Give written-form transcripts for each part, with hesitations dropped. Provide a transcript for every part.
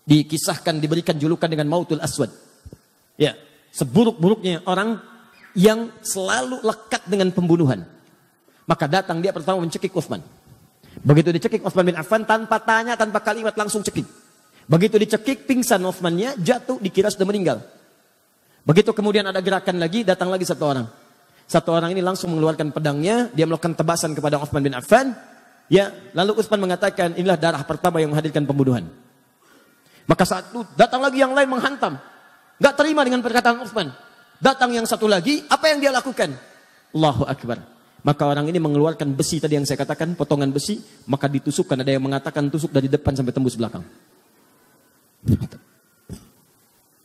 Dikisahkan diberikan julukan dengan Mautul Aswad. Ya, seburuk-buruknya orang yang selalu lekat dengan pembunuhan. Maka datang dia pertama mencekik Utsman. Begitu dicekik Utsman bin Affan, tanpa tanya, tanpa kalimat, langsung cekik. Begitu dicekik, pingsan Utsmannya, jatuh, dikira sudah meninggal. Begitu kemudian ada gerakan lagi, datang lagi satu orang. Satu orang ini langsung mengeluarkan pedangnya, dia melakukan tebasan kepada Utsman bin Affan. Ya, lalu Utsman mengatakan, inilah darah pertama yang menghadirkan pembunuhan. Maka saat itu datang lagi yang lain menghantam. Gak terima dengan perkataan Utsman. Datang yang satu lagi, apa yang dia lakukan? Allahu Akbar. Maka orang ini mengeluarkan besi tadi yang saya katakan, potongan besi, maka ditusukkan. Ada yang mengatakan tusuk dari depan sampai tembus belakang.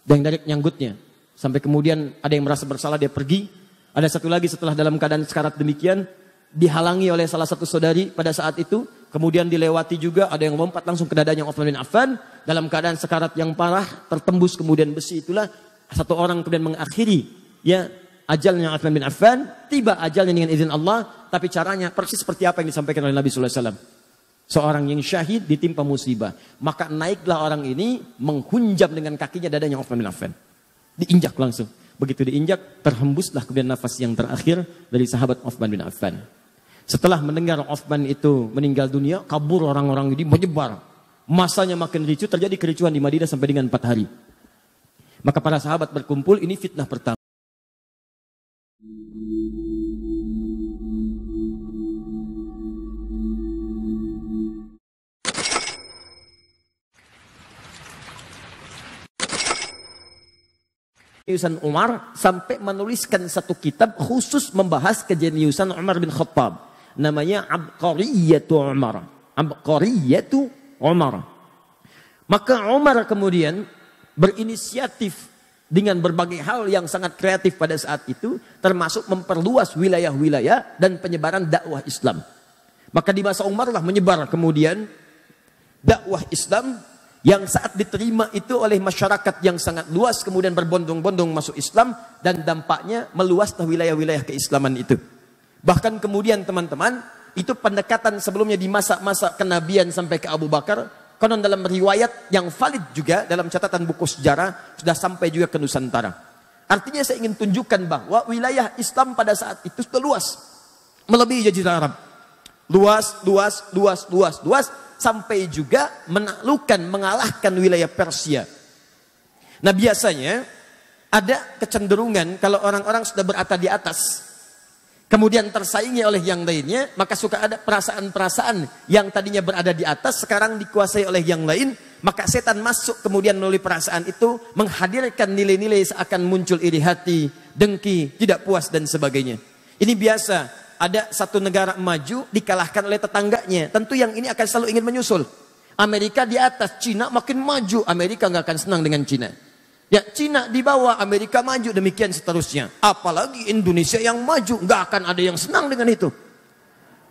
Dan dari nyanggutnya. Sampai kemudian ada yang merasa bersalah, dia pergi. Ada satu lagi setelah dalam keadaan sekarat demikian, dihalangi oleh salah satu saudari pada saat itu. Kemudian dilewati juga, ada yang lompat langsung ke dadanya Utsman bin Affan. Dalam keadaan sekarat yang parah, tertembus kemudian besi itulah. Satu orang kemudian mengakhiri ya ajalnya Utsman bin Affan. Tiba ajalnya dengan izin Allah. Tapi caranya persis seperti apa yang disampaikan oleh Nabi SAW. Seorang yang syahid ditimpa musibah. Maka naiklah orang ini menghunjam dengan kakinya dadanya Utsman bin Affan. Diinjak langsung. Begitu diinjak, terhembuslah kemudian nafas yang terakhir dari sahabat Utsman bin Affan. Setelah mendengar Utsman itu meninggal dunia, kabur orang-orang ini menyebar. Masanya makin ricuh, terjadi kericuhan di Madinah sampai dengan 4 hari. Maka para sahabat berkumpul, ini fitnah pertama. Jeniusan Umar sampai menuliskan satu kitab khusus membahas kejeniusan Umar bin Khattab. Namanya Abqariyatu Umar. Abqariyatu Umar. Maka Umar kemudian berinisiatif dengan berbagai hal yang sangat kreatif pada saat itu. Termasuk memperluas wilayah-wilayah dan penyebaran dakwah Islam. Maka di masa Umar lah menyebar kemudian dakwah Islam yang saat diterima itu oleh masyarakat yang sangat luas, kemudian berbondong-bondong masuk Islam, dan dampaknya meluaslah wilayah-wilayah keislaman itu. Bahkan kemudian teman-teman, itu pendekatan sebelumnya di masa-masa kenabian sampai ke Abu Bakar, konon dalam riwayat yang valid juga dalam catatan buku sejarah, sudah sampai juga ke Nusantara. Artinya saya ingin tunjukkan bahwa wilayah Islam pada saat itu sudah luas, melebihi Jazirah Arab. Luas, sampai juga menaklukkan, mengalahkan wilayah Persia. Nah biasanya ada kecenderungan kalau orang-orang sudah berada di atas, kemudian tersaingi oleh yang lainnya, maka suka ada perasaan-perasaan yang tadinya berada di atas, sekarang dikuasai oleh yang lain, maka setan masuk kemudian melalui perasaan itu, menghadirkan nilai-nilai seakan muncul iri hati, dengki, tidak puas dan sebagainya. Ini biasa. Ada satu negara maju dikalahkan oleh tetangganya. Tentu yang ini akan selalu ingin menyusul. Amerika di atas, Cina makin maju. Amerika nggak akan senang dengan Cina. Ya, Cina di bawah, Amerika maju, demikian seterusnya. Apalagi Indonesia yang maju, nggak akan ada yang senang dengan itu.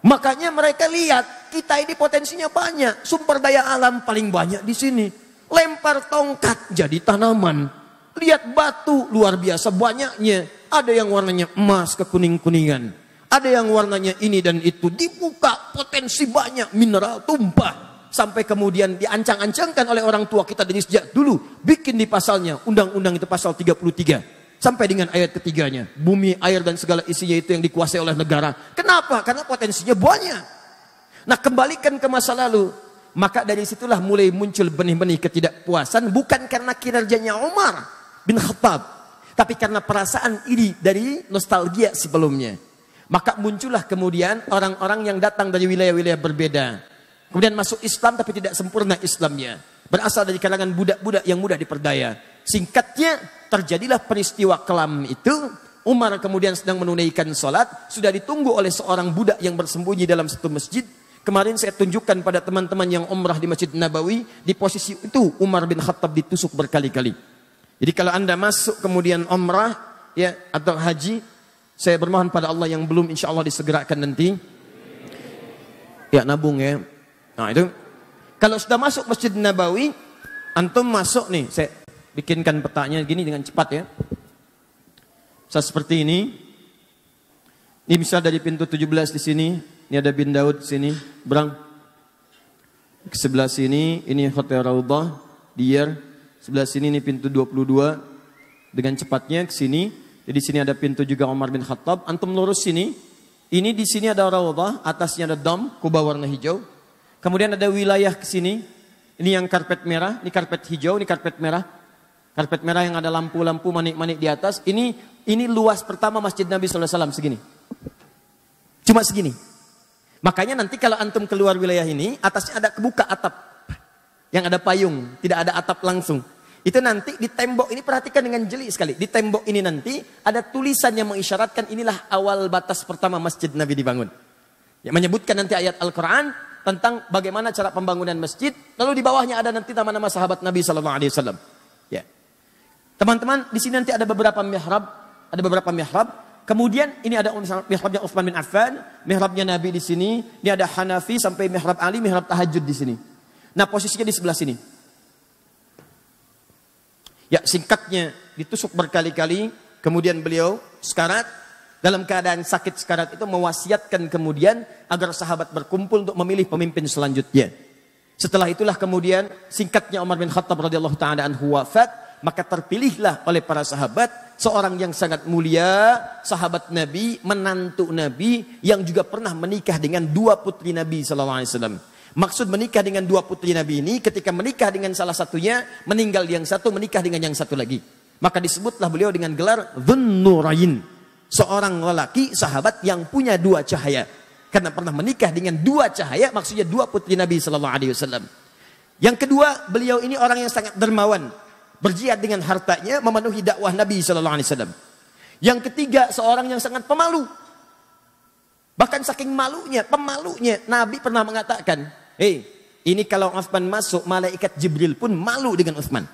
Makanya mereka lihat, kita ini potensinya banyak. Sumber daya alam paling banyak di sini. Lempar tongkat jadi tanaman. Lihat batu luar biasa banyaknya. Ada yang warnanya emas kekuning-kuningan. Ada yang warnanya ini dan itu. Dibuka potensi banyak, mineral tumpah. Sampai kemudian diancang-ancangkan oleh orang tua kita dari sejak dulu. Bikin di pasalnya, undang-undang itu pasal 33. Sampai dengan ayat ketiganya. Bumi, air dan segala isinya itu yang dikuasai oleh negara. Kenapa? Karena potensinya banyak. Nah kembalikan ke masa lalu. Maka dari situlah mulai muncul benih-benih ketidakpuasan. Bukan karena kinerjanya Umar bin Khattab. Tapi karena perasaan iri dari nostalgia sebelumnya. Maka muncullah kemudian orang-orang yang datang dari wilayah-wilayah berbeda. Kemudian masuk Islam tapi tidak sempurna Islamnya. Berasal dari kalangan budak-budak yang mudah diperdaya. Singkatnya, terjadilah peristiwa kelam itu. Umar kemudian sedang menunaikan sholat. Sudah ditunggu oleh seorang budak yang bersembunyi dalam satu masjid. Kemarin saya tunjukkan pada teman-teman yang umrah di Masjid Nabawi. Di posisi itu Umar bin Khattab ditusuk berkali-kali. Jadi kalau anda masuk kemudian umrah ya, atau haji, saya bermohon pada Allah yang belum insya Allah disegerakan nanti. Ya nabung ya. Nah itu. Kalau sudah masuk Masjid Nabawi. Antum masuk nih. Saya bikinkan petanya gini dengan cepat ya. Bisa seperti ini. Ini bisa dari pintu 17 di sini. Ini ada bin Daud di sini. Berang. Ke sebelah sini. Ini Hotel Raudhah. Dear. Sebelah sini ini pintu 22. Dengan cepatnya ke sini. Jadi sini ada pintu juga Umar bin Khattab. Antum lurus sini. Ini di sini ada raudhah, atasnya ada dom, kubah warna hijau. Kemudian ada wilayah ke sini. Ini yang karpet merah, ini karpet hijau, ini karpet merah. Karpet merah yang ada lampu-lampu manik-manik di atas. Ini luas pertama Masjid Nabi SAW segini. Cuma segini. Makanya nanti kalau antum keluar wilayah ini, atasnya ada kebuka atap. Yang ada payung, tidak ada atap langsung. Itu nanti di tembok ini, perhatikan dengan jeli sekali. Di tembok ini nanti ada tulisan yang mengisyaratkan inilah awal batas pertama Masjid Nabi dibangun. Yang menyebutkan nanti ayat Al-Quran tentang bagaimana cara pembangunan masjid. Lalu di bawahnya ada nanti nama-nama sahabat Nabi SAW. Ya. Teman-teman, di sini nanti ada beberapa mihrab. Ada beberapa mihrab. Kemudian ini ada mihrabnya Utsman bin Affan. Mihrabnya Nabi di sini. Ini ada Hanafi sampai mihrab Ali, mihrab tahajud di sini. Nah, posisinya di sebelah sini. Ya, singkatnya ditusuk berkali-kali, kemudian beliau sekarat, dalam keadaan sakit sekarat itu mewasiatkan kemudian agar sahabat berkumpul untuk memilih pemimpin selanjutnya. Setelah itulah kemudian singkatnya Umar bin Khattab radhiyallahu taala anhu wafat, maka terpilihlah oleh para sahabat seorang yang sangat mulia, sahabat Nabi, menantu Nabi yang juga pernah menikah dengan dua putri Nabi sallallahu alaihi wasallam. Maksud menikah dengan dua putri Nabi ini, ketika menikah dengan salah satunya, meninggal yang satu, menikah dengan yang satu lagi. Maka disebutlah beliau dengan gelar Dzunnurain. Seorang lelaki, sahabat yang punya dua cahaya. Karena pernah menikah dengan dua cahaya, maksudnya dua putri Nabi SAW. Yang kedua, beliau ini orang yang sangat dermawan. Berjihad dengan hartanya, memenuhi dakwah Nabi SAW. Yang ketiga, seorang yang sangat pemalu. Bahkan saking malunya, pemalunya, Nabi pernah mengatakan, ini kalau Utsman masuk, malaikat Jibril pun malu dengan Utsman.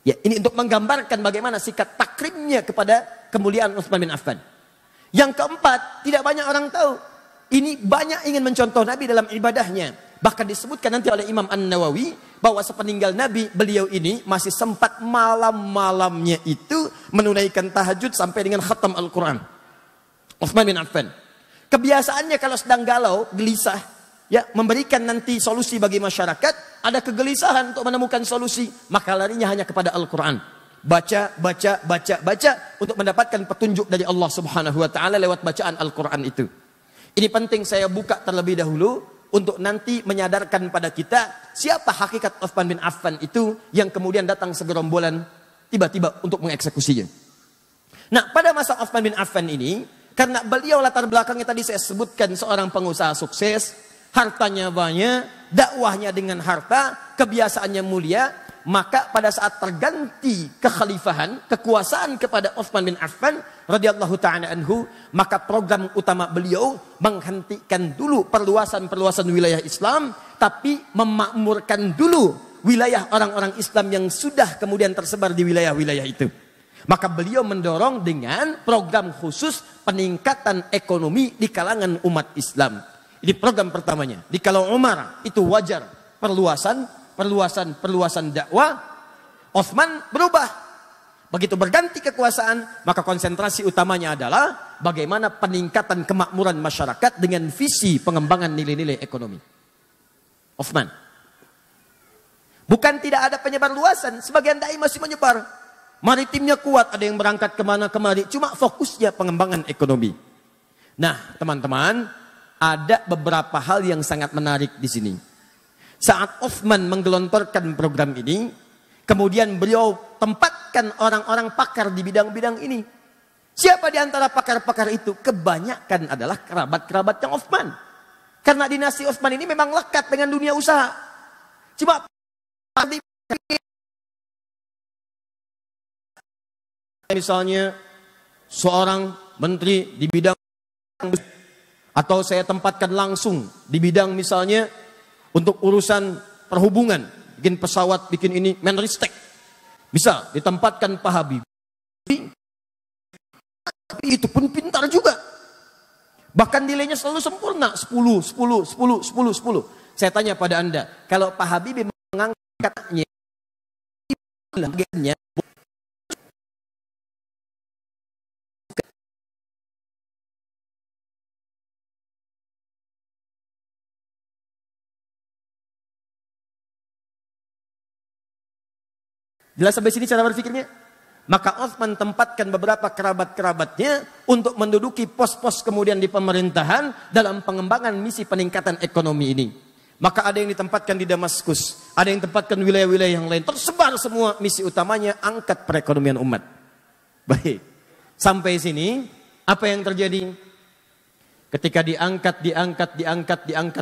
Ya, ini untuk menggambarkan bagaimana sikap takrimnya kepada kemuliaan Utsman bin Affan. Yang keempat, tidak banyak orang tahu. Ini banyak ingin mencontoh Nabi dalam ibadahnya. Bahkan disebutkan nanti oleh Imam An-Nawawi bahwa sepeninggal Nabi, beliau ini masih sempat malam-malamnya itu menunaikan tahajud sampai dengan khatam Al-Quran. Utsman bin Affan. Kebiasaannya kalau sedang galau, gelisah, ya, memberikan nanti solusi bagi masyarakat, ada kegelisahan untuk menemukan solusi, maka larinya hanya kepada Al-Quran. Baca untuk mendapatkan petunjuk dari Allah Subhanahu wa taala lewat bacaan Al-Quran itu. Ini penting saya buka terlebih dahulu untuk nanti menyadarkan pada kita siapa hakikat Utsman bin Affan itu yang kemudian datang segerombolan tiba-tiba untuk mengeksekusinya. Nah, pada masa Utsman bin Affan ini, karena beliau latar belakangnya tadi saya sebutkan seorang pengusaha sukses, hartanya banyak, dakwahnya dengan harta, kebiasaannya mulia, maka pada saat terganti kekhalifahan, kekuasaan kepada Utsman bin Affan radhiyallahu taala anhu, maka program utama beliau menghentikan dulu perluasan wilayah Islam, tapi memakmurkan dulu wilayah orang-orang Islam yang sudah kemudian tersebar di wilayah-wilayah itu. Maka beliau mendorong dengan program khusus peningkatan ekonomi di kalangan umat Islam. Ini program pertamanya. Di kalau Umar itu wajar perluasan dakwah, Utsman berubah. Begitu berganti kekuasaan, maka konsentrasi utamanya adalah bagaimana peningkatan kemakmuran masyarakat dengan visi pengembangan nilai-nilai ekonomi. Utsman. Bukan tidak ada penyebar luasan, sebagian dai masih menyebar. Maritimnya kuat, ada yang berangkat kemana kemari, cuma fokusnya pengembangan ekonomi. Nah, teman-teman, ada beberapa hal yang sangat menarik di sini. Saat Utsman menggelontorkan program ini, kemudian beliau tempatkan orang-orang pakar di bidang-bidang ini. Siapa di antara pakar-pakar itu? Kebanyakan adalah kerabat-kerabatnya Utsman. Karena dinasti Utsman ini memang lekat dengan dunia usaha. Cuma misalnya seorang menteri di bidang, atau saya tempatkan langsung di bidang misalnya untuk urusan perhubungan, bikin pesawat, bikin ini, Menristek, bisa ditempatkan Pak Habibie. Tapi itu pun pintar juga, bahkan nilainya selalu sempurna, 10, 10, 10, 10, 10. Saya tanya pada Anda, kalau Pak Habibie mengangkatnya Jelas sampai sini cara berpikirnya? Maka Utsman tempatkan beberapa kerabat-kerabatnya untuk menduduki pos-pos kemudian di pemerintahan dalam pengembangan misi peningkatan ekonomi ini. Maka ada yang ditempatkan di Damaskus, ada yang ditempatkan wilayah-wilayah yang lain. Tersebar semua, misi utamanya angkat perekonomian umat. Baik, sampai sini apa yang terjadi? Ketika diangkat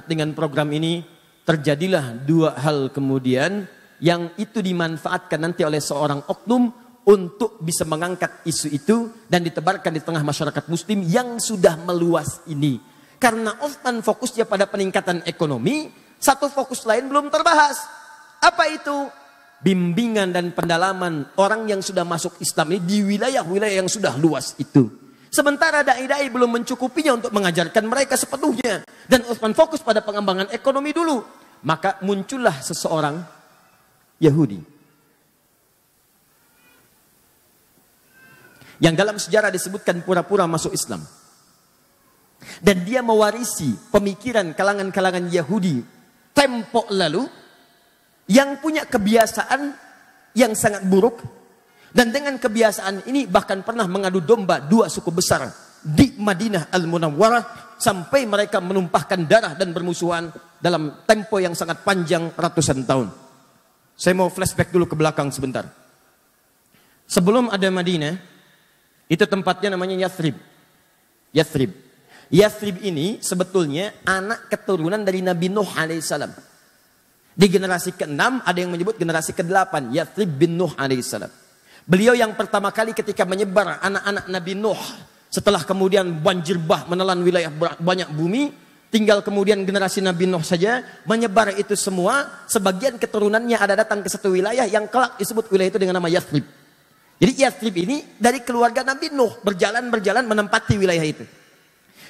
dengan program ini, terjadilah dua hal kemudian yang itu dimanfaatkan nanti oleh seorang oknum untuk bisa mengangkat isu itu dan ditebarkan di tengah masyarakat muslim yang sudah meluas ini. Karena Utsman fokusnya pada peningkatan ekonomi, satu fokus lain belum terbahas. Apa itu? Bimbingan dan pendalaman orang yang sudah masuk Islam ini di wilayah-wilayah yang sudah luas itu. Sementara dai-dai belum mencukupinya untuk mengajarkan mereka sepenuhnya. Dan Utsman fokus pada pengembangan ekonomi dulu. Maka muncullah seseorang Yahudi yang dalam sejarah disebutkan pura-pura masuk Islam. Dan dia mewarisi pemikiran kalangan-kalangan Yahudi tempo lalu yang punya kebiasaan yang sangat buruk. Dan dengan kebiasaan ini bahkan pernah mengadu domba dua suku besar di Madinah Al-Munawwarah sampai mereka menumpahkan darah dan bermusuhan dalam tempo yang sangat panjang ratusan tahun. Saya mau flashback dulu ke belakang sebentar. Sebelum ada Madinah, itu tempatnya namanya Yathrib. Yathrib ini sebetulnya anak keturunan dari Nabi Nuh alaihissalam. Di generasi ke-6 ada yang menyebut generasi ke-8, Yathrib bin Nuh alaihissalam. Beliau yang pertama kali ketika menyebar anak-anak Nabi Nuh, setelah kemudian banjir bah menelan wilayah banyak bumi, tinggal kemudian generasi Nabi Nuh saja menyebar itu semua. Sebagian keturunannya ada datang ke satu wilayah yang kelak disebut wilayah itu dengan nama Yathrib. Jadi Yathrib ini dari keluarga Nabi Nuh berjalan menempati wilayah itu.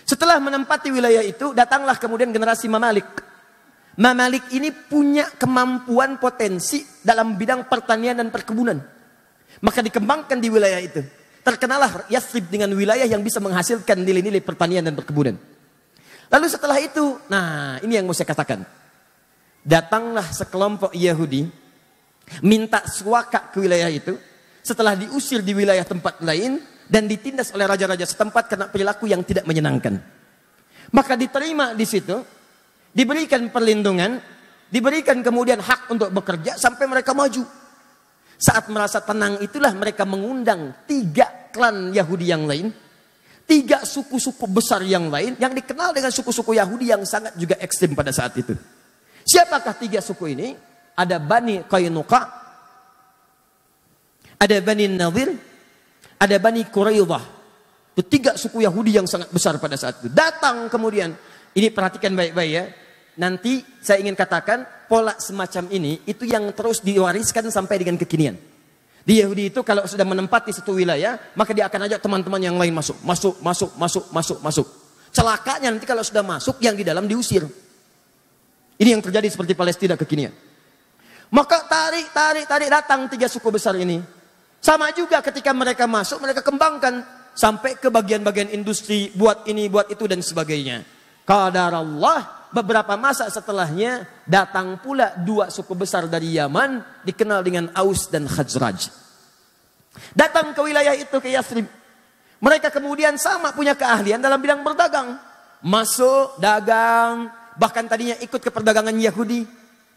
Setelah menempati wilayah itu, datanglah kemudian generasi Mamalik. Mamalik ini punya kemampuan potensi dalam bidang pertanian dan perkebunan. Maka dikembangkan di wilayah itu. Terkenalah Yathrib dengan wilayah yang bisa menghasilkan nilai-nilai pertanian dan perkebunan. Lalu setelah itu, nah ini yang mau saya katakan. Datanglah sekelompok Yahudi, minta suaka ke wilayah itu. Setelah diusir di wilayah tempat lain dan ditindas oleh raja-raja setempat karena perilaku yang tidak menyenangkan. Maka diterima di situ, diberikan perlindungan, diberikan kemudian hak untuk bekerja sampai mereka maju. Saat merasa tenang itulah mereka mengundang 3 klan Yahudi yang lain, 3 suku-suku besar yang lain yang dikenal dengan suku-suku Yahudi yang sangat juga ekstrim pada saat itu. Siapakah 3 suku ini? Ada Bani Qainuqa, ada Bani Nadir, ada Bani Quraidah. Itu 3 suku Yahudi yang sangat besar pada saat itu. Datang kemudian, ini perhatikan baik-baik ya. Nanti saya ingin katakan pola semacam ini itu yang terus diwariskan sampai dengan kekinian. Di Yahudi itu kalau sudah menempati satu wilayah, maka dia akan ajak teman-teman yang lain masuk. Celakanya nanti kalau sudah masuk, yang di dalam diusir. Ini yang terjadi seperti Palestina kekinian. Maka tarik datang 3 suku besar ini. Sama juga ketika mereka masuk, mereka kembangkan sampai ke bagian-bagian industri, buat ini, buat itu dan sebagainya. Qadarallah, beberapa masa setelahnya datang pula 2 suku besar dari Yaman dikenal dengan Aus dan Khazraj. Datang ke wilayah itu, ke Yathrib. Mereka kemudian sama punya keahlian dalam bidang berdagang. Masuk, dagang, bahkan tadinya ikut ke perdagangan Yahudi.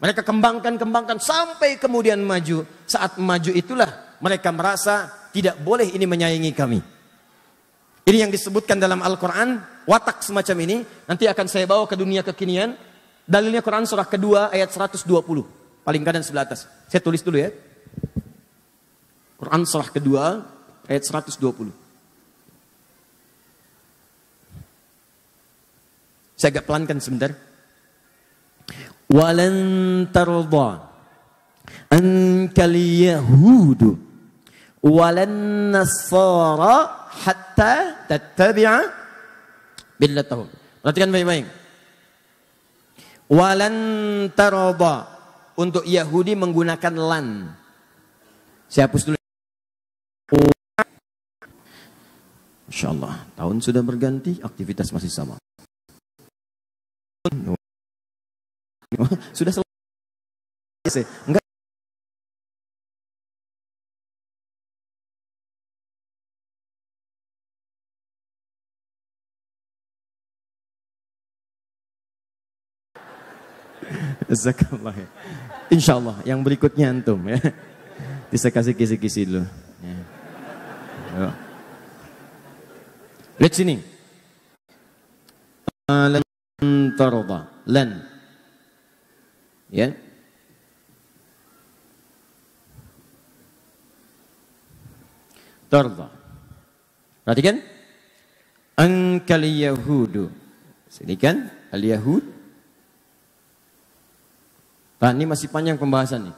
Mereka kembangkan sampai kemudian maju. Saat maju itulah mereka merasa tidak boleh ini menyaingi kami. Ini yang disebutkan dalam Al-Quran, watak semacam ini nanti akan saya bawa ke dunia kekinian. Dalilnya Quran surah kedua ayat 120, paling kanan sebelah atas. Saya tulis dulu ya. Quran surah kedua ayat 120. Saya agak pelankan sebentar. Walan tarda ankal yahudu walan nasara hatta tattabi'a millatahum. Perhatikan baik-baik. Walan tarda, untuk Yahudi menggunakan lan. Saya hapus dulu. Masya Allah, tahun sudah berganti, aktivitas masih sama. Sudah selesai. Enggak. Jazakallah. Insya Allah yang berikutnya antum ya. Bisa kasih kisi-kisi dulu. Ya. Lihat sini. Lan tarda. Lan. Ya. Tarda. Perhatikan. Ankal yahudu. Sini kan al-yahud. Nah, ini masih panjang pembahasan nih.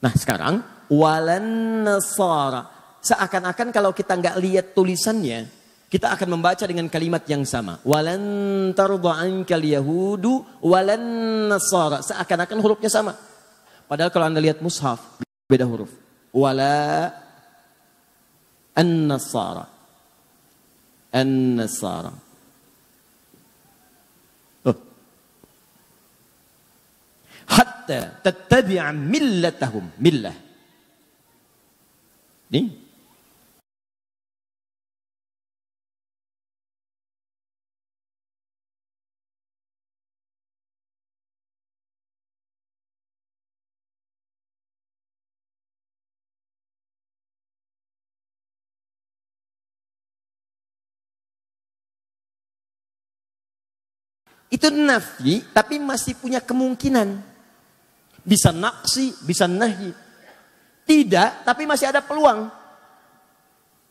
Nah, sekarang walan nasara. Seakan-akan kalau kita nggak lihat tulisannya, kita akan membaca dengan kalimat yang sama. Walan tarda ankal yahudu walan nasara. Seakan-akan hurufnya sama. Padahal kalau Anda lihat mushaf, beda huruf. Wala an-nasara. An-nasara. Hatta tattabi'a millatahum. Millah. Ini. Itu nafi, tapi masih punya kemungkinan. Bisa naksi, bisa nahi. Tidak, tapi masih ada peluang.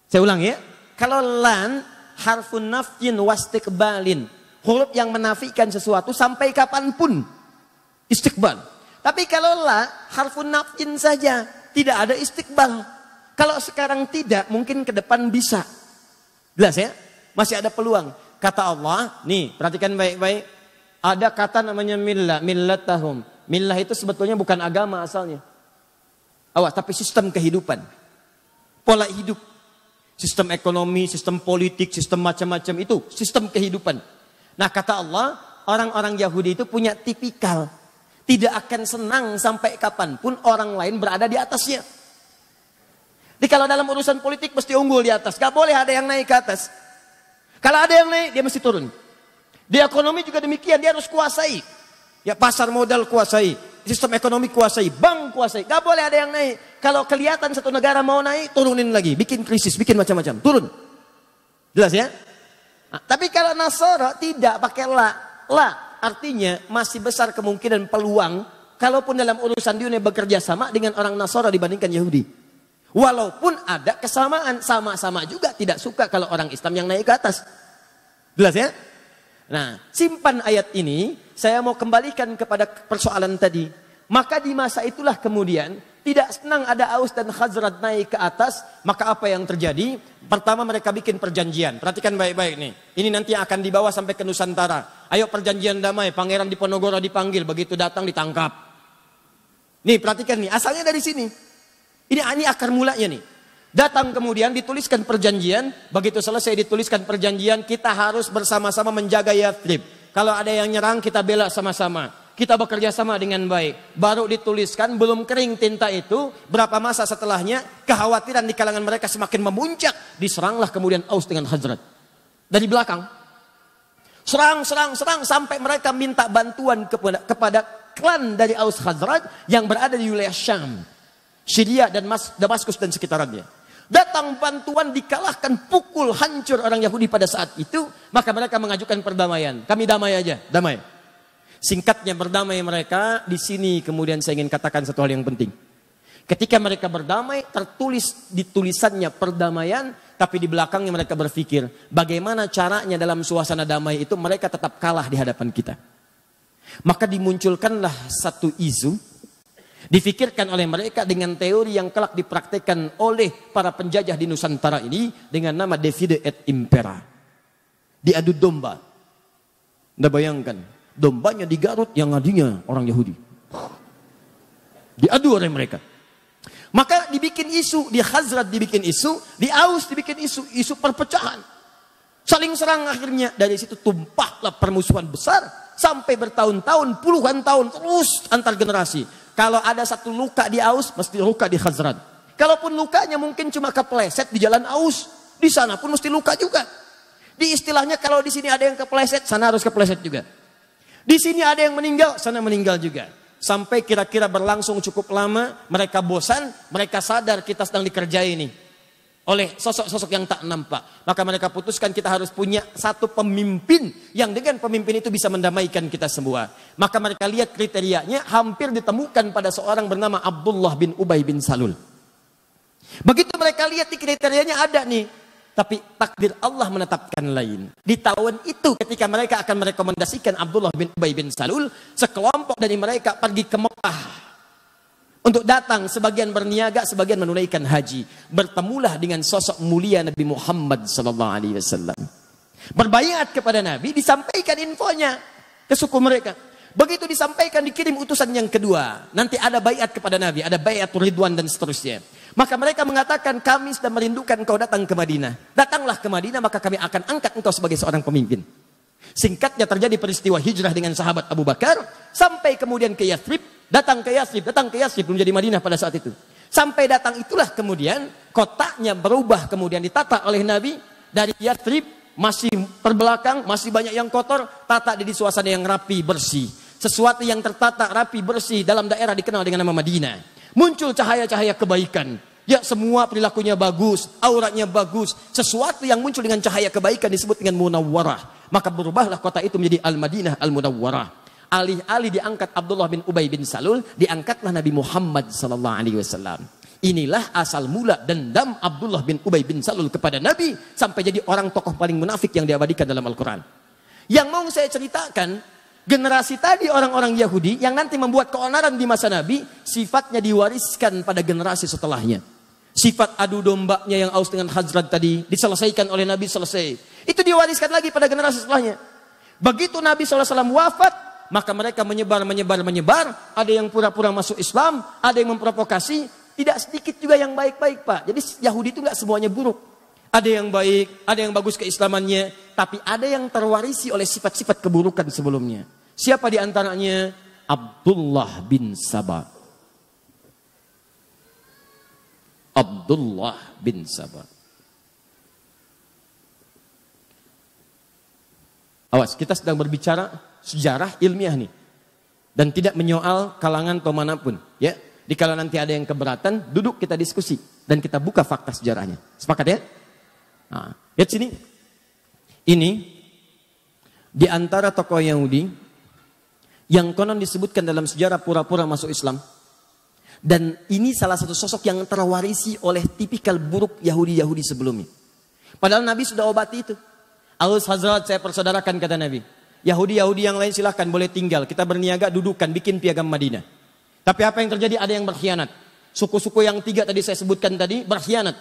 Saya ulang ya. Kalau lan, harfun nafyin wastiqbalin. Huruf yang menafikan sesuatu sampai kapanpun. Istiqbal. Tapi kalau la, harfun nafyin saja. Tidak ada istiqbal. Kalau sekarang tidak, mungkin ke depan bisa. Jelas ya? Masih ada peluang. Kata Allah, nih perhatikan baik-baik. Ada kata namanya millah, millatahum. Millah itu sebetulnya bukan agama asalnya. Awas, tapi sistem kehidupan. Pola hidup. Sistem ekonomi, sistem politik, sistem macam-macam itu. Sistem kehidupan. Nah kata Allah, orang-orang Yahudi itu punya tipikal. Tidak akan senang sampai kapanpun orang lain berada di atasnya. Jadi kalau dalam urusan politik mesti unggul di atas. Gak boleh ada yang naik ke atas. Kalau ada yang naik, dia mesti turun. Di ekonomi juga demikian, dia harus kuasai. Ya pasar modal kuasai, sistem ekonomi kuasai, bank kuasai. Gak boleh ada yang naik. Kalau kelihatan satu negara mau naik, turunin lagi. Bikin krisis, bikin macam-macam. Turun. Jelas ya? Nah, tapi kalau Nasara tidak pakai la. La artinya masih besar kemungkinan peluang. Kalaupun dalam urusan dunia bekerja sama dengan orang Nasara dibandingkan Yahudi. Walaupun ada kesamaan, sama-sama juga tidak suka kalau orang Islam yang naik ke atas. Jelas ya? Nah, simpan ayat ini, saya mau kembalikan kepada persoalan tadi. Maka di masa itulah kemudian, tidak senang ada Aus dan Khazraj naik ke atas, maka apa yang terjadi? Pertama mereka bikin perjanjian. Perhatikan baik-baik nih. Ini nanti akan dibawa sampai ke Nusantara. Ayo perjanjian damai, Pangeran Diponegoro dipanggil, begitu datang ditangkap. Nih perhatikan nih, asalnya dari sini. Ini akar mulanya nih. Datang kemudian dituliskan perjanjian. Begitu selesai dituliskan perjanjian, kita harus bersama-sama menjaga Yathrib. Kalau ada yang nyerang, kita bela sama-sama. Kita bekerja sama dengan baik. Baru dituliskan, belum kering tinta itu. Berapa masa setelahnya, kekhawatiran di kalangan mereka semakin memuncak. Diseranglah kemudian Aus dengan Khazraj. Dari belakang. Serang, sampai mereka minta bantuan kepada klan dari Aus Khazraj yang berada di wilayah Syam. Syria dan Damaskus dan sekitarnya. Datang bantuan, dikalahkan, pukul, hancur orang Yahudi pada saat itu. Maka mereka mengajukan perdamaian. Kami damai aja, damai. Singkatnya berdamai mereka. Di sini kemudian saya ingin katakan satu hal yang penting. Ketika mereka berdamai, tertulis di tulisannya perdamaian. Tapi di belakangnya mereka berpikir, bagaimana caranya dalam suasana damai itu mereka tetap kalah di hadapan kita. Maka dimunculkanlah satu isu. Difikirkan oleh mereka dengan teori yang kelak dipraktekkan oleh para penjajah di Nusantara ini dengan nama Divide et Impera. Diadu domba. Anda bayangkan, dombanya di Garut yang ngadinya orang Yahudi. Diadu oleh mereka. Maka dibikin isu, di Khazraj dibikin isu, di Aus dibikin isu perpecahan. Saling serang akhirnya, dari situ tumpahlah permusuhan besar sampai bertahun-tahun, puluhan tahun terus antar generasi. Kalau ada satu luka di Aus, mesti luka di Khazraj. Kalaupun lukanya mungkin cuma kepleset di jalan Aus, di sana pun mesti luka juga. Di istilahnya kalau di sini ada yang kepleset, sana harus kepleset juga. Di sini ada yang meninggal, sana meninggal juga. Sampai kira-kira berlangsung cukup lama, mereka bosan, mereka sadar kita sedang dikerjai ini oleh sosok-sosok yang tak nampak. Maka mereka putuskan kita harus punya satu pemimpin yang dengan pemimpin itu bisa mendamaikan kita semua. Maka mereka lihat kriterianya hampir ditemukan pada seorang bernama Abdullah bin Ubay bin Salul. Begitu mereka lihat di kriterianya ada nih. Tapi takdir Allah menetapkan lain. Di tahun itu ketika mereka akan merekomendasikan Abdullah bin Ubay bin Salul, sekelompok dari mereka pergi ke Mekah untuk datang, sebagian berniaga, sebagian menunaikan haji. Bertemulah dengan sosok mulia Nabi Muhammad SAW. Berbaiat kepada Nabi, disampaikan infonya ke suku mereka. Begitu disampaikan, dikirim utusan yang kedua. Nanti ada baiat kepada Nabi, ada baiatul ridwan dan seterusnya. Maka mereka mengatakan, kami sudah merindukan kau datang ke Madinah. Datanglah ke Madinah, maka kami akan angkat engkau sebagai seorang pemimpin. Singkatnya terjadi peristiwa hijrah dengan sahabat Abu Bakar, sampai kemudian ke Yathrib, datang ke Yathrib, belum jadi Madinah pada saat itu. Sampai datang itulah kemudian, kotaknya berubah kemudian ditata oleh Nabi, dari Yathrib, masih terbelakang, masih banyak yang kotor, tata di suasana yang rapi, bersih. Sesuatu yang tertata, rapi, bersih, dalam daerah dikenal dengan nama Madinah. Muncul cahaya-cahaya kebaikan. Ya, semua perilakunya bagus, auratnya bagus. Sesuatu yang muncul dengan cahaya kebaikan disebut dengan Munawwarah. Maka berubahlah kota itu menjadi Al-Madinah Al-Munawwarah. Alih-alih diangkat Abdullah bin Ubay bin Salul, diangkatlah Nabi Muhammad SAW. Inilah asal mula dendam Abdullah bin Ubay bin Salul kepada Nabi, sampai jadi orang tokoh paling munafik yang diabadikan dalam Al-Quran. Yang mau saya ceritakan, generasi tadi orang-orang Yahudi yang nanti membuat keonaran di masa Nabi, sifatnya diwariskan pada generasi setelahnya. Sifat adu dombanya yang Aus dengan Khazraj tadi diselesaikan oleh Nabi, selesai. Itu diwariskan lagi pada generasi setelahnya. Begitu Nabi SAW wafat, maka mereka menyebar. Ada yang pura-pura masuk Islam, ada yang memprovokasi. Tidak sedikit juga yang baik-baik, Pak. Jadi Yahudi itu nggak semuanya buruk. Ada yang baik, ada yang bagus keislamannya, tapi ada yang terwarisi oleh sifat-sifat keburukan sebelumnya. Siapa di antaranya? Abdullah bin Saba. Abdullah bin Saba. Awas, kita sedang berbicara sejarah ilmiah nih. Dan tidak menyoal kalangan atau manapun. Ya, dikala nanti ada yang keberatan, duduk kita diskusi. Dan kita buka fakta sejarahnya. Sepakat ya? Nah, lihat sini. Ini di antara tokoh Yahudi yang konon disebutkan dalam sejarah pura-pura masuk Islam. Dan ini salah satu sosok yang terwarisi oleh tipikal buruk Yahudi-Yahudi sebelumnya. Padahal Nabi sudah obati itu. Aus Hazrat saya persaudarakan kata Nabi. Yahudi-Yahudi yang lain silahkan boleh tinggal. Kita berniaga, dudukan, bikin piagam Madinah. Tapi apa yang terjadi? Ada yang berkhianat. Suku-suku yang 3 tadi saya sebutkan tadi berkhianat.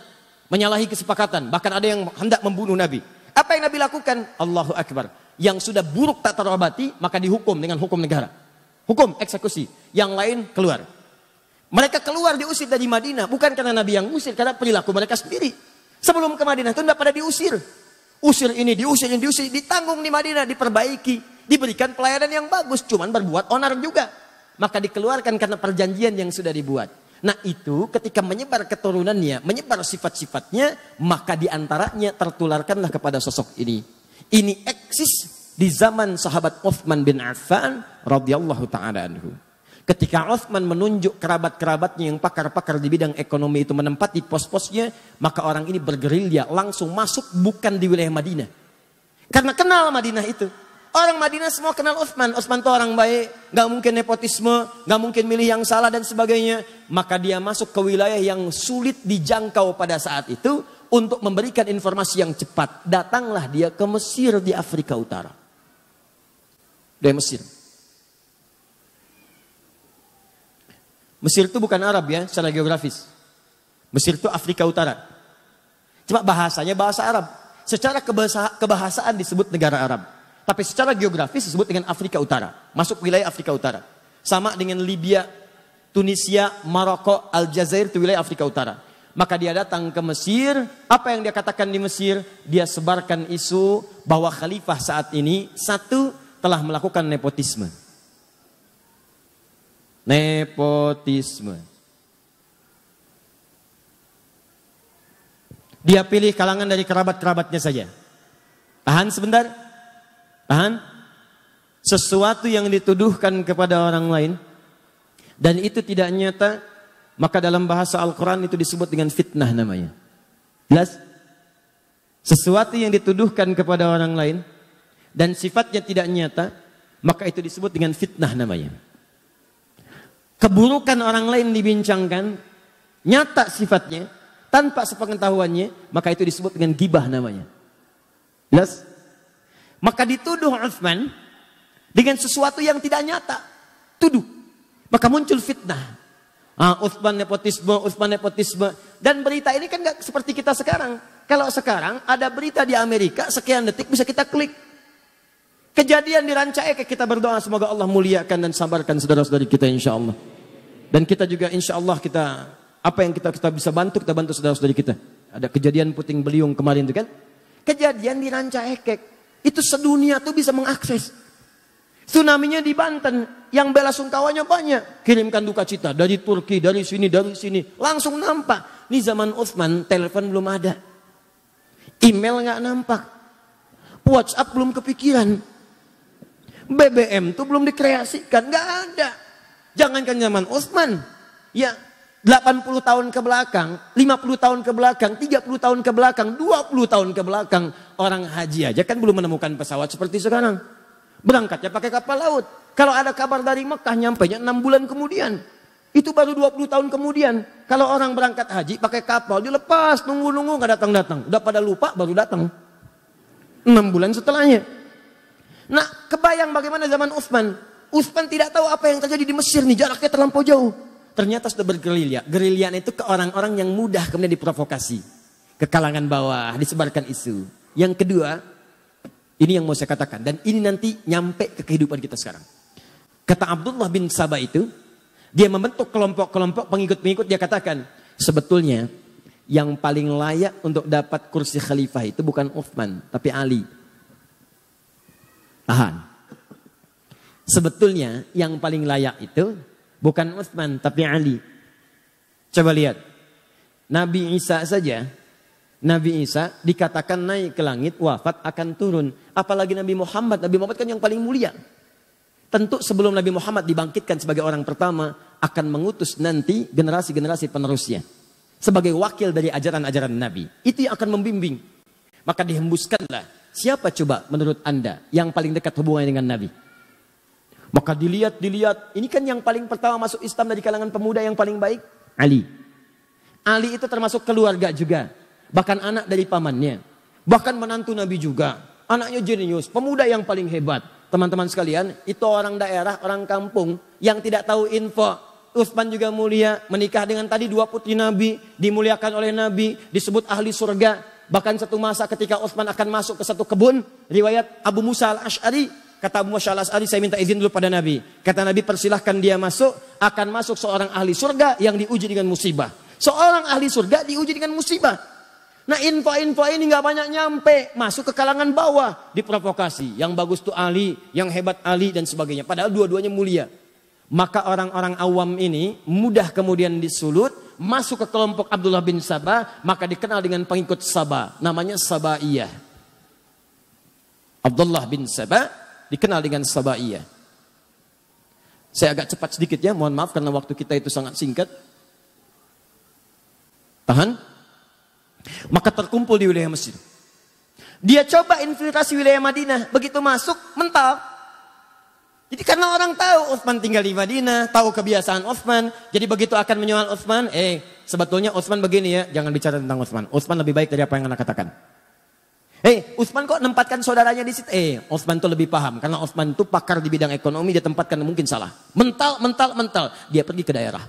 Menyalahi kesepakatan. Bahkan ada yang hendak membunuh Nabi. Apa yang Nabi lakukan? Allahu Akbar. Yang sudah buruk tak terobati, maka dihukum dengan hukum negara. Hukum, eksekusi. Yang lain keluar. Mereka keluar diusir dari Madinah. Bukan karena Nabi yang usir, karena perilaku mereka sendiri. Sebelum ke Madinah itu tidak pada diusir. Usir ini, diusir ini, diusir. Ditanggung di Madinah, diperbaiki. Diberikan pelayanan yang bagus. Cuman berbuat onar juga. Maka dikeluarkan karena perjanjian yang sudah dibuat. Nah itu ketika menyebar keturunannya, menyebar sifat-sifatnya, maka diantaranya tertularkanlah kepada sosok ini. Ini eksis di zaman sahabat Uthman bin Affan radhiyallahu ta'ala anhu. Ketika Uthman menunjuk kerabat-kerabatnya yang pakar-pakar di bidang ekonomi itu menempati pos-posnya, maka orang ini bergerilya langsung masuk bukan di wilayah Madinah. Karena kenal Madinah itu. Orang Madinah semua kenal Uthman. Uthman itu orang baik, gak mungkin nepotisme, gak mungkin milih yang salah dan sebagainya. Maka dia masuk ke wilayah yang sulit dijangkau pada saat itu untuk memberikan informasi yang cepat. Datanglah dia ke Mesir di Afrika Utara. Dari Mesir. Mesir itu bukan Arab ya, secara geografis. Mesir itu Afrika Utara. Cuma bahasanya bahasa Arab. Secara kebahasaan disebut negara Arab. Tapi secara geografis disebut dengan Afrika Utara. Masuk wilayah Afrika Utara. Sama dengan Libya, Tunisia, Maroko, Aljazair itu wilayah Afrika Utara. Maka dia datang ke Mesir. Apa yang dia katakan di Mesir? Dia sebarkan isu bahwa khalifah saat ini, satu, telah melakukan nepotisme. Nepotisme. Dia pilih kalangan dari kerabat-kerabatnya saja. Tahan sebentar. Tahan. sesuatu yang dituduhkan kepada orang lain dan itu tidak nyata, maka dalam bahasa Al-Quran itu disebut dengan fitnah namanya. Jelas? Sesuatu yang dituduhkan kepada orang lain dan sifatnya tidak nyata, maka itu disebut dengan fitnah namanya. Keburukan orang lain dibincangkan, nyata sifatnya, tanpa sepengetahuannya, maka itu disebut dengan gibah namanya. Jelas? Maka dituduh Utsman dengan sesuatu yang tidak nyata. Tuduh. Maka muncul fitnah. Utsman nepotisme. Dan berita ini kan gak seperti kita sekarang. Kalau sekarang ada berita di Amerika, sekian detik bisa kita klik. Kejadian di Ranca Ekek, kita berdoa semoga Allah muliakan dan sabarkan saudara-saudari kita insya Allah. Dan kita juga insya Allah apa yang kita bisa bantu, kita bantu saudara-saudari kita. Ada kejadian puting beliung kemarin itu kan. Kejadian di Ranca Ekek. Itu sedunia tuh bisa mengakses. Tsunami-nya di Banten, yang bela sungkawanya banyak. Kirimkan duka cita dari Turki, dari sini. Langsung nampak. Ini zaman Utsman, telepon belum ada. Email nggak nampak. WhatsApp belum kepikiran. BBM tuh belum dikreasikan, nggak ada. Jangankan zaman Utsman, ya 80 tahun ke belakang, 50 tahun ke belakang, 30 tahun ke belakang, 20 tahun ke belakang, orang haji aja kan belum menemukan pesawat seperti sekarang. Berangkatnya pakai kapal laut. Kalau ada kabar dari Mekah nyampainya 6 bulan kemudian. Itu baru 20 tahun kemudian. Kalau orang berangkat haji pakai kapal, dilepas, nunggu nggak datang. Udah pada lupa baru datang. 6 bulan setelahnya. Nah, kebayang bagaimana zaman Utsman. Utsman tidak tahu apa yang terjadi di Mesir nih, jaraknya terlampau jauh. Ternyata sudah bergerilya. Gerilya itu ke orang-orang yang mudah kemudian diprovokasi. Ke kalangan bawah, disebarkan isu. Yang kedua, ini yang mau saya katakan. Dan ini nanti nyampe ke kehidupan kita sekarang. Kata Abdullah bin Sabah itu, dia membentuk kelompok-kelompok pengikut-pengikut, dia katakan, sebetulnya yang paling layak untuk dapat kursi khalifah itu bukan Utsman, tapi Ali. Tahan. Sebetulnya yang paling layak itu bukan Utsman tapi Ali. Coba lihat. Nabi Isa saja, Nabi Isa dikatakan naik ke langit, wafat akan turun. Apalagi Nabi Muhammad kan yang paling mulia. Tentu sebelum Nabi Muhammad dibangkitkan sebagai orang pertama, akan mengutus nanti generasi-generasi penerusnya. Sebagai wakil dari ajaran-ajaran Nabi. Itu yang akan membimbing. Maka dihembuskanlah. Siapa coba menurut Anda yang paling dekat hubungannya dengan Nabi? Maka dilihat. Ini kan yang paling pertama masuk Islam dari kalangan pemuda yang paling baik. Ali. Ali itu termasuk keluarga juga. Bahkan anak dari pamannya. Bahkan menantu Nabi juga. Anaknya jenius. Pemuda yang paling hebat. Teman-teman sekalian, itu orang daerah, orang kampung yang tidak tahu info. Utsman juga mulia. Menikah dengan tadi 2 putri Nabi. Dimuliakan oleh Nabi. Disebut ahli surga. Bahkan satu masa ketika Utsman akan masuk ke satu kebun, riwayat Abu Musa al-Ash'ari, kata Abu Musa al-Ash'ari, saya minta izin dulu pada Nabi. Kata Nabi, persilahkan dia masuk, akan masuk seorang ahli surga yang diuji dengan musibah. Seorang ahli surga diuji dengan musibah. Nah, info-info ini nggak banyak nyampe, masuk ke kalangan bawah, diprovokasi. Yang bagus tuh Ali, yang hebat Ali dan sebagainya. Padahal dua-duanya mulia. Maka orang-orang awam ini mudah kemudian disulut, masuk ke kelompok Abdullah bin Sabah, maka dikenal dengan pengikut Sabah, namanya Sabaiyah. Abdullah bin Sabah dikenal dengan Sabaiyah. Saya agak cepat sedikit ya, mohon maaf karena waktu kita itu sangat singkat. Tahan. Maka terkumpul di wilayah Mesir. Dia coba infiltrasi wilayah Madinah, begitu masuk mental. Jadi karena orang tahu Utsman tinggal di Madinah, tahu kebiasaan Utsman, jadi begitu akan menyoal Utsman, sebetulnya Utsman begini ya, jangan bicara tentang Utsman. Utsman lebih baik dari apa yang Anda katakan. Utsman kok nempatkan saudaranya di situ? Utsman itu lebih paham, karena Utsman itu pakar di bidang ekonomi, dia tempatkan mungkin salah. Mental. Dia pergi ke daerah.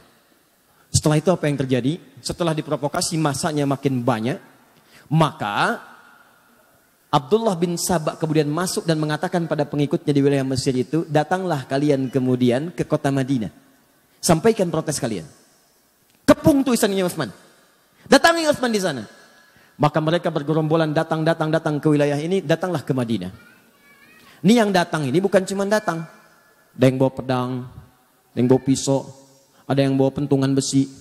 Setelah itu apa yang terjadi? Setelah diprovokasi masanya makin banyak, maka Abdullah bin Sabah kemudian masuk dan mengatakan pada pengikutnya di wilayah Mesir itu, datanglah kalian kemudian ke kota Madinah. Sampaikan protes kalian. Kepung tulisannya Utsman. Datangi Utsman di sana. Maka mereka bergerombolan datang ke wilayah ini, datanglah ke Madinah. Ini yang datang ini bukan cuma datang. Ada yang bawa pedang, ada yang bawa pisau, ada yang bawa pentungan besi.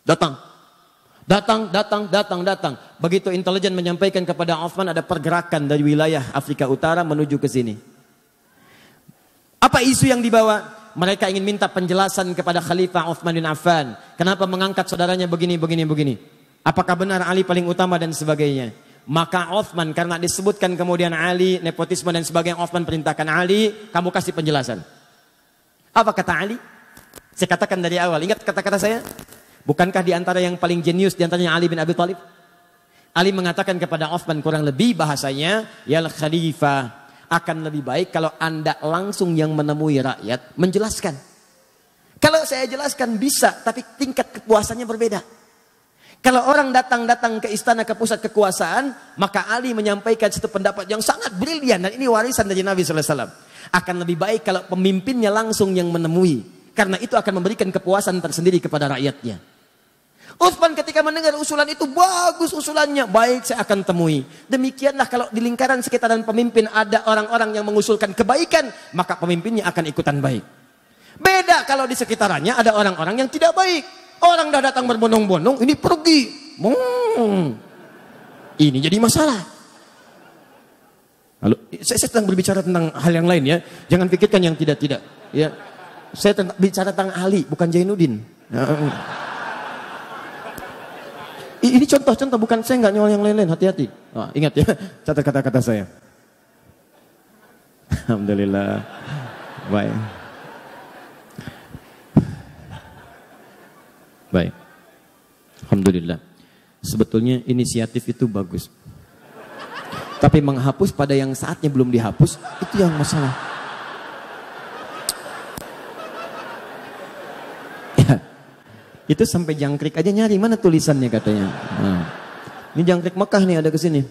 Datang. Begitu intelijen menyampaikan kepada Utsman ada pergerakan dari wilayah Afrika Utara menuju ke sini. Apa isu yang dibawa? Mereka ingin minta penjelasan kepada Khalifah Utsman bin Affan. Kenapa mengangkat saudaranya begini. Apakah benar Ali paling utama dan sebagainya. Maka Utsman, karena disebutkan kemudian Ali, nepotisme dan sebagainya, Utsman perintahkan Ali, kamu kasih penjelasan. Apa kata Ali? Saya katakan dari awal, ingat kata-kata saya? Bukankah di antara yang paling jenius di antaranya Ali bin Abi Thalib? Ali mengatakan kepada Utsman kurang lebih bahasanya, ya Khalifah, akan lebih baik kalau Anda langsung yang menemui rakyat menjelaskan. Kalau saya jelaskan bisa, tapi tingkat kepuasannya berbeda. Kalau orang datang ke istana, ke pusat kekuasaan, maka Ali menyampaikan satu pendapat yang sangat brilian, dan ini warisan dari Nabi SAW. Akan lebih baik kalau pemimpinnya langsung yang menemui, karena itu akan memberikan kepuasan tersendiri kepada rakyatnya. Utsman ketika mendengar usulan itu, bagus usulannya, baik saya akan temui. Demikianlah kalau di lingkaran sekitaran pemimpin ada orang-orang yang mengusulkan kebaikan, maka pemimpinnya akan ikutan baik. Beda kalau di sekitarannya ada orang-orang yang tidak baik. Orang dah datang berbondong-bondong, ini pergi. Ini jadi masalah. Lalu, saya sedang berbicara tentang hal yang lain ya. Jangan pikirkan yang tidak-tidak. Ya, saya bicara tentang Ali, bukan Zainuddin. Ini contoh-contoh, bukan saya nggak nyolong yang lain-lain, hati-hati. Ingat ya, catat kata-kata saya. Alhamdulillah. Baik. Baik. Alhamdulillah. Sebetulnya inisiatif itu bagus. Tapi menghapus pada yang saatnya belum dihapus, itu yang masalah. Itu sampai jangkrik aja nyari, mana tulisannya katanya. Ini jangkrik Mekah nih, ada ke sini.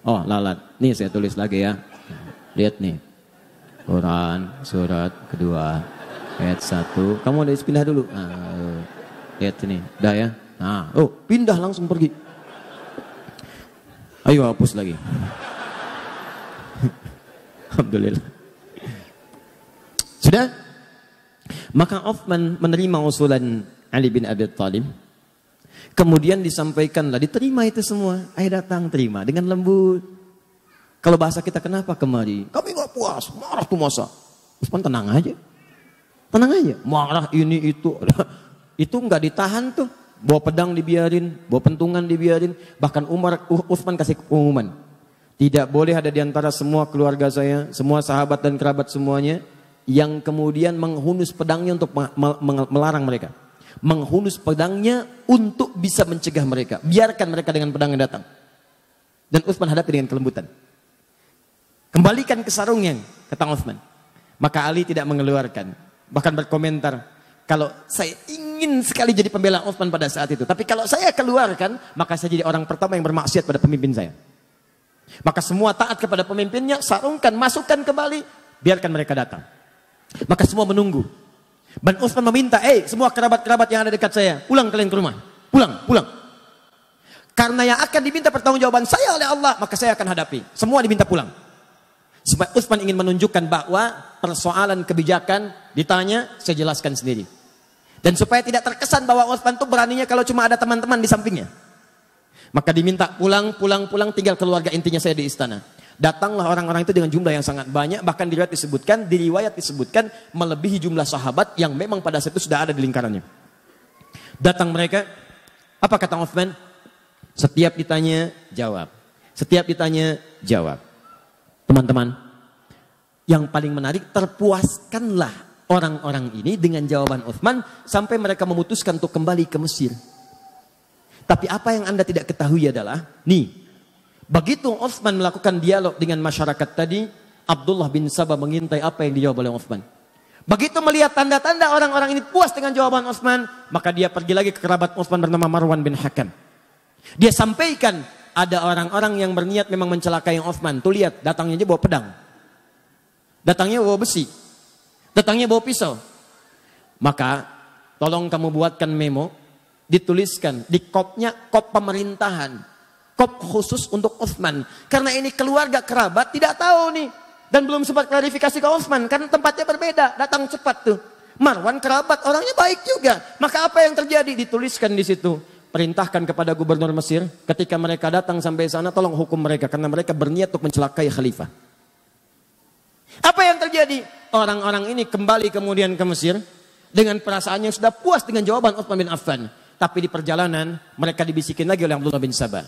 Oh, lalat. Nih saya tulis lagi ya. Lihat nih. Quran, surat kedua, ayat 1. Kamu ada pindah dulu. Lihat sini. Dah ya. Pindah langsung pergi. Ayo hapus lagi. Alhamdulillah. Sudah? Maka Utsman menerima usulan Ali bin Abi Thalib. Kemudian disampaikanlah, diterima itu semua. Ayo datang, terima dengan lembut. Kalau bahasa kita, kenapa kemari? Kami gak puas, marah tuh masa. Utsman tenang aja. Tenang aja. Marah ini itu. Itu gak ditahan tuh. Bawa pedang dibiarin, bawa pentungan dibiarin. Bahkan Utsman kasih pengumuman. Tidak boleh ada di antara semua keluarga saya, semua sahabat dan kerabat semuanya, yang kemudian menghunus pedangnya untuk melarang mereka. Menghunus pedangnya untuk bisa mencegah mereka. Biarkan mereka dengan pedangnya datang. Dan Utsman hadapi dengan kelembutan. Kembalikan ke sarungnya, kata Utsman. Maka Ali tidak mengeluarkan. Bahkan berkomentar, kalau saya ingin sekali jadi pembela Utsman pada saat itu. Tapi kalau saya keluarkan, maka saya jadi orang pertama yang bermaksiat pada pemimpin saya. Maka semua taat kepada pemimpinnya, sarungkan, masukkan kembali, biarkan mereka datang. Maka semua menunggu. Dan Utsman meminta, semua kerabat-kerabat yang ada dekat saya, pulang kalian ke rumah. Pulang. Karena yang akan diminta pertanggungjawaban saya oleh Allah, maka saya akan hadapi. Semua diminta pulang. Sebab Utsman ingin menunjukkan bahwa persoalan kebijakan ditanya, saya jelaskan sendiri. Dan supaya tidak terkesan bahwa Utsman itu beraninya kalau cuma ada teman-teman di sampingnya. Maka diminta pulang, tinggal keluarga intinya saya di istana. Datanglah orang-orang itu dengan jumlah yang sangat banyak, bahkan di riwayat disebutkan melebihi jumlah sahabat yang memang pada saat itu sudah ada di lingkarannya. Datang mereka, apa kata Utsman? Setiap ditanya, jawab. Setiap ditanya, jawab. Teman-teman, yang paling menarik, terpuaskanlah orang-orang ini dengan jawaban Utsman sampai mereka memutuskan untuk kembali ke Mesir. Tapi apa yang Anda tidak ketahui adalah, begitu Utsman melakukan dialog dengan masyarakat tadi, Abdullah bin Sabah mengintai apa yang dijawab oleh Utsman. Begitu melihat tanda-tanda orang-orang ini puas dengan jawaban Utsman, maka dia pergi lagi ke kerabat Utsman bernama Marwan bin Hakam. Dia sampaikan, ada orang-orang yang berniat memang mencelakai Utsman. Tuh lihat, datangnya aja bawa pedang. Datangnya bawa besi. Datangnya bawa pisau. Maka tolong kamu buatkan memo, dituliskan di kopnya, kop pemerintahan. Kop khusus untuk Utsman. Karena ini keluarga kerabat tidak tahu nih. Dan belum sempat klarifikasi ke Utsman. Karena tempatnya berbeda. Datang cepat tuh. Marwan kerabat, orangnya baik juga. Maka apa yang terjadi? Dituliskan di situ. Perintahkan kepada gubernur Mesir. Ketika mereka datang sampai sana, tolong hukum mereka. Karena mereka berniat untuk mencelakai khalifah. Apa yang terjadi? Orang-orang ini kembali kemudian ke Mesir dengan perasaan yang sudah puas dengan jawaban Utsman bin Affan. Tapi di perjalanan mereka dibisikin lagi oleh Abdullah bin Sabah.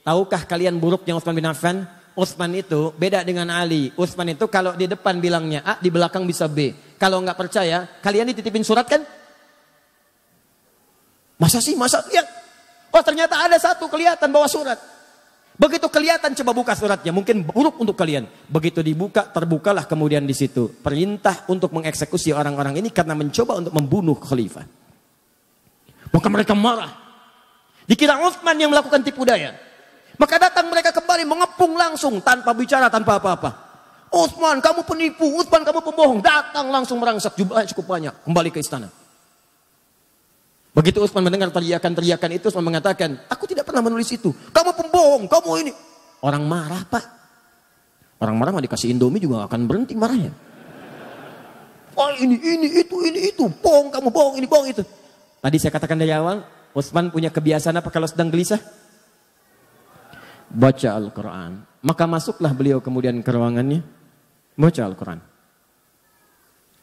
Tahukah kalian buruknya Utsman bin Affan? Utsman itu beda dengan Ali. Utsman itu kalau di depan bilangnya A, di belakang bisa B. Kalau nggak percaya, kalian dititipin surat kan? Masa sih? Masa lihat? Oh ternyata ada satu kelihatan bawa surat. Begitu kelihatan coba buka suratnya, mungkin buruk untuk kalian. Begitu dibuka, terbukalah kemudian di situ perintah untuk mengeksekusi orang-orang ini karena mencoba untuk membunuh khalifah. Maka mereka marah. Dikira Utsman yang melakukan tipu daya. Maka datang mereka kembali mengepung langsung tanpa bicara, tanpa apa-apa. Utsman kamu penipu, Utsman kamu pembohong. Datang langsung merangsak jumlahnya cukup banyak, kembali ke istana. Begitu Utsman mendengar teriakan-teriakan itu, Utsman mengatakan, aku tidak pernah menulis itu. Kamu pembohong, kamu ini. Orang marah pak. Orang marah mah dikasih Indomie juga gak akan berhenti marahnya. Oh ini itu. Bohong kamu, bohong ini, bohong itu. Tadi saya katakan dari awal, Utsman punya kebiasaan apa kalau sedang gelisah? Baca Al-Quran. Maka masuklah beliau kemudian ke ruangannya. Baca Al-Quran.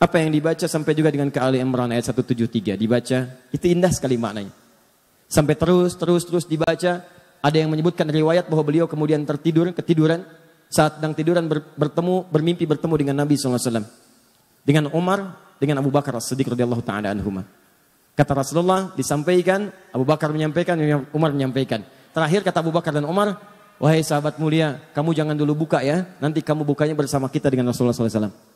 Apa yang dibaca sampai juga dengan ke Ali Imran ayat 173 dibaca, itu indah sekali maknanya. Sampai terus dibaca, ada yang menyebutkan riwayat bahwa beliau kemudian ketiduran, saat sedang tiduran bermimpi bertemu dengan Nabi SAW. Dengan Umar, dengan Abu Bakar As-Siddiq radhiyallahu ta'ala anhuma. Kata Rasulullah disampaikan, Abu Bakar menyampaikan, Umar menyampaikan. Terakhir kata Abu Bakar dan Umar, wahai sahabat mulia, kamu jangan dulu buka ya, nanti kamu bukanya bersama kita dengan Rasulullah SAW.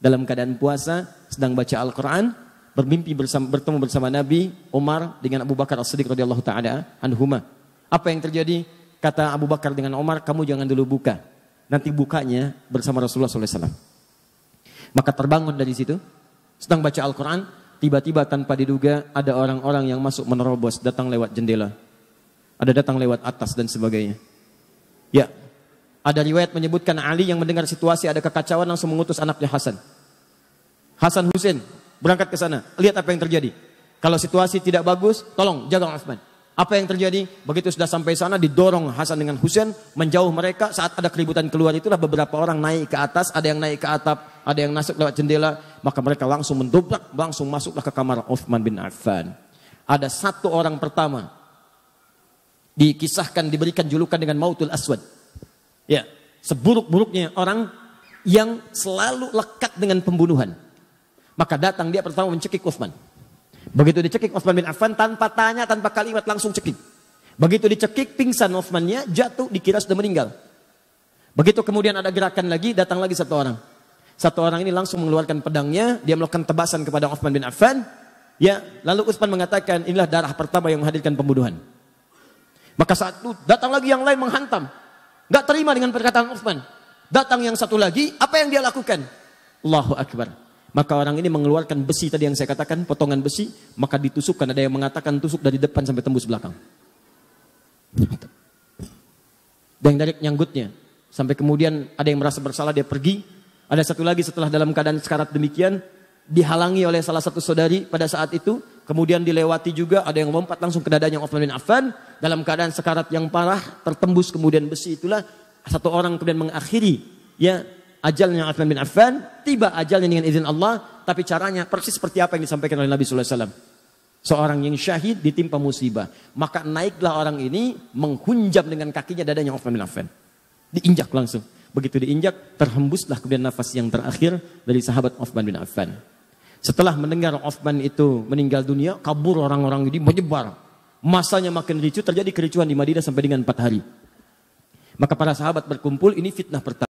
Dalam keadaan puasa, sedang baca Al-Quran, bermimpi bertemu bersama Nabi, Umar dengan Abu Bakar As-Siddiq radhiyallahu ta'ala anhuma. Apa yang terjadi? Kata Abu Bakar dengan Umar, kamu jangan dulu buka. Nanti bukanya bersama Rasulullah SAW. Maka terbangun dari situ, sedang baca Al-Quran, tiba-tiba tanpa diduga ada orang-orang yang masuk menerobos, datang lewat jendela. Ada datang lewat atas dan sebagainya. Ya. Ada riwayat menyebutkan Ali yang mendengar situasi ada kekacauan langsung mengutus anaknya Hasan Husain berangkat ke sana. Lihat apa yang terjadi. Kalau situasi tidak bagus, tolong jaga Utsman. Apa yang terjadi? Begitu sudah sampai sana didorong Hasan dengan Husain menjauh mereka. Saat ada keributan keluar itulah beberapa orang naik ke atas, ada yang naik ke atap, ada yang masuk lewat jendela. Maka mereka langsung mendobrak, langsung masuklah ke kamar Utsman bin Affan. Ada satu orang pertama dikisahkan diberikan julukan dengan Mautul Aswad. Ya, seburuk-buruknya orang yang selalu lekat dengan pembunuhan. Maka datang dia pertama mencekik Utsman. Begitu dicekik Utsman bin Affan tanpa tanya, tanpa kalimat langsung cekik. Begitu dicekik pingsan Utsmannya, jatuh dikira sudah meninggal. Begitu kemudian ada gerakan lagi, datang lagi satu orang. Satu orang ini langsung mengeluarkan pedangnya, dia melakukan tebasan kepada Utsman bin Affan. Ya, lalu Utsman mengatakan, inilah darah pertama yang menghadirkan pembunuhan. Maka saat itu datang lagi yang lain menghantam. Gak terima dengan perkataan Utsman. Datang yang satu lagi, apa yang dia lakukan? Allahu Akbar. Maka orang ini mengeluarkan besi tadi yang saya katakan, potongan besi, maka ditusukkan. Ada yang mengatakan tusuk dari depan sampai tembus belakang. Dan dari nyanggutnya. Sampai kemudian ada yang merasa bersalah, dia pergi. Ada satu lagi setelah dalam keadaan sekarat demikian, dihalangi oleh salah satu saudari pada saat itu. Kemudian dilewati juga, ada yang lompat langsung ke dadanya Utsman bin Affan. Dalam keadaan sekarat yang parah, tertembus kemudian besi itulah. Satu orang kemudian mengakhiri ya ajalnya Utsman bin Affan. Tiba ajalnya dengan izin Allah. Tapi caranya persis seperti apa yang disampaikan oleh Nabi SAW. Seorang yang syahid ditimpa musibah. Maka naiklah orang ini menghunjam dengan kakinya dadanya Utsman bin Affan. Diinjak langsung. Begitu diinjak, terhembuslah kemudian nafas yang terakhir dari sahabat Utsman bin Affan. Setelah mendengar Utsman itu meninggal dunia, kabur orang-orang ini menyebar. Masanya makin ricuh, terjadi kericuhan di Madinah sampai dengan 4 hari. Maka para sahabat berkumpul, ini fitnah pertama.